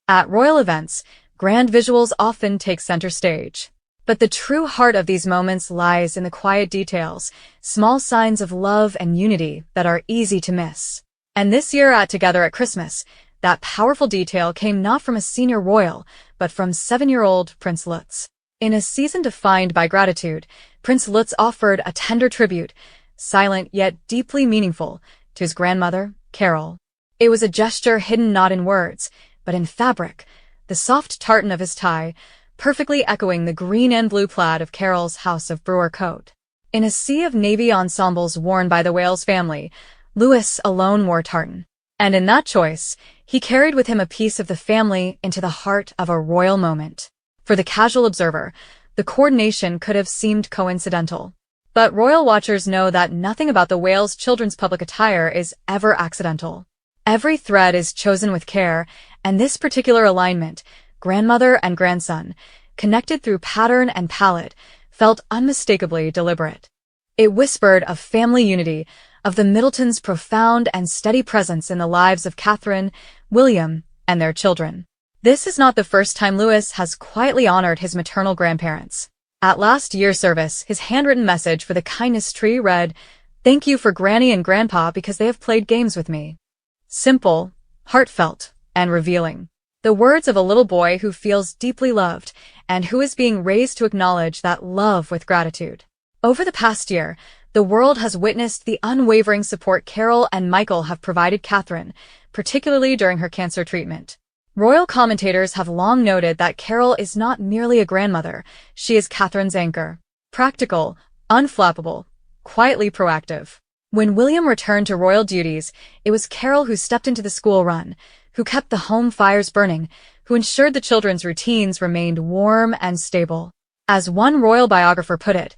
At royal events, grand visuals often take center stage. But the true heart of these moments lies in the quiet details, small signs of love and unity that are easy to miss. And this year at Together at Christmas, that powerful detail came not from a senior royal, but from 7-year-old Prince Lutz. In a season defined by gratitude, Prince Lutz offered a tender tribute, silent yet deeply meaningful, to his grandmother, Carole. It was a gesture hidden not in words, but in fabric, the soft tartan of his tie, perfectly echoing the green and blue plaid of Carole's House of Brewer coat. In a sea of navy ensembles worn by the Wales family, Louis alone wore tartan. And in that choice, he carried with him a piece of the family into the heart of a royal moment. For the casual observer, the coordination could have seemed coincidental. But royal watchers know that nothing about the Wales children's public attire is ever accidental. Every thread is chosen with care, and this particular alignment, grandmother and grandson, connected through pattern and palette, felt unmistakably deliberate. It whispered of family unity, of the Middletons' profound and steady presence in the lives of Catherine, William, and their children. This is not the first time Louis has quietly honored his maternal grandparents. At last year's service, his handwritten message for the kindness tree read, "Thank you for Granny and Grandpa because they have played games with me." Simple, heartfelt, and revealing. The words of a little boy who feels deeply loved and who is being raised to acknowledge that love with gratitude. Over the past year, the world has witnessed the unwavering support Carole and Michael have provided Catherine, particularly during her cancer treatment. Royal commentators have long noted that Carole is not merely a grandmother, she is Catherine's anchor. Practical, unflappable, quietly proactive. When William returned to royal duties, it was Carole who stepped into the school run, who kept the home fires burning, who ensured the children's routines remained warm and stable. As one royal biographer put it,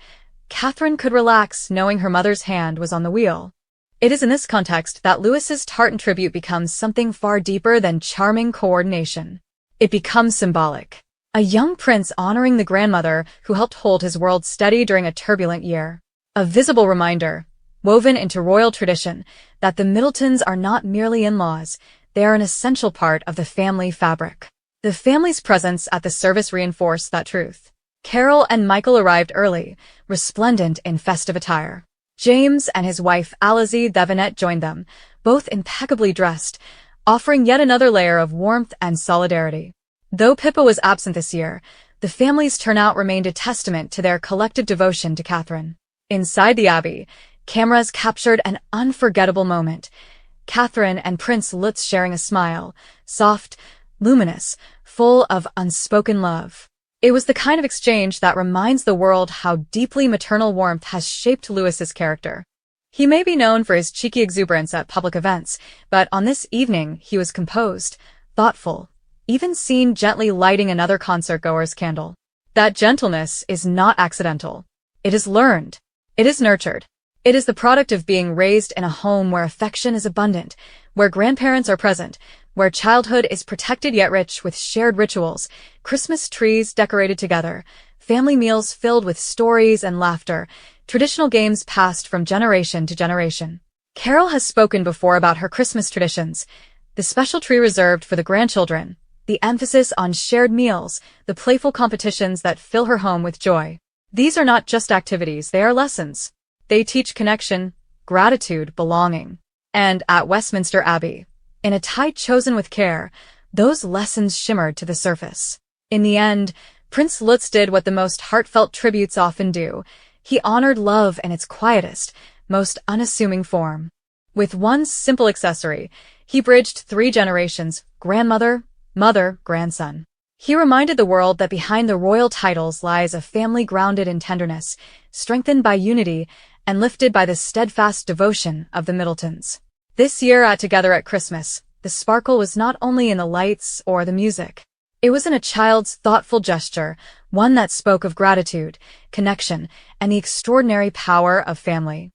Catherine could relax knowing her mother's hand was on the wheel. It is in this context that Louis's tartan tribute becomes something far deeper than charming coordination. It becomes symbolic. A young prince honoring the grandmother who helped hold his world steady during a turbulent year. A visible reminder, woven into royal tradition, that the Middletons are not merely in-laws, they are an essential part of the family fabric. The family's presence at the service reinforced that truth. Carole and Michael arrived early, resplendent in festive attire. James and his wife Alizée Thevenet joined them, both impeccably dressed, offering yet another layer of warmth and solidarity. Though Pippa was absent this year, the family's turnout remained a testament to their collective devotion to Catherine. Inside the Abbey, cameras captured an unforgettable moment. Catherine and Prince Lutz sharing a smile, soft, luminous, full of unspoken love. It was the kind of exchange that reminds the world how deeply maternal warmth has shaped Louis's character. He may be known for his cheeky exuberance at public events, but on this evening he was composed, thoughtful, even seen gently lighting another concert-goer's candle. That gentleness is not accidental. It is learned. It is nurtured. It is the product of being raised in a home where affection is abundant, where grandparents are present, where childhood is protected yet rich with shared rituals, Christmas trees decorated together, family meals filled with stories and laughter, traditional games passed from generation to generation. Carole has spoken before about her Christmas traditions, the special tree reserved for the grandchildren, the emphasis on shared meals, the playful competitions that fill her home with joy. These are not just activities, they are lessons. They teach connection, gratitude, belonging. And at Westminster Abbey, in a tie chosen with care, those lessons shimmered to the surface. In the end, Prince Lutz did what the most heartfelt tributes often do. He honored love in its quietest, most unassuming form. With one simple accessory, he bridged 3 generations, grandmother, mother, grandson. He reminded the world that behind the royal titles lies a family grounded in tenderness, strengthened by unity, and lifted by the steadfast devotion of the Middletons. This year at Together at Christmas, the sparkle was not only in the lights or the music. It was in a child's thoughtful gesture, one that spoke of gratitude, connection, and the extraordinary power of family.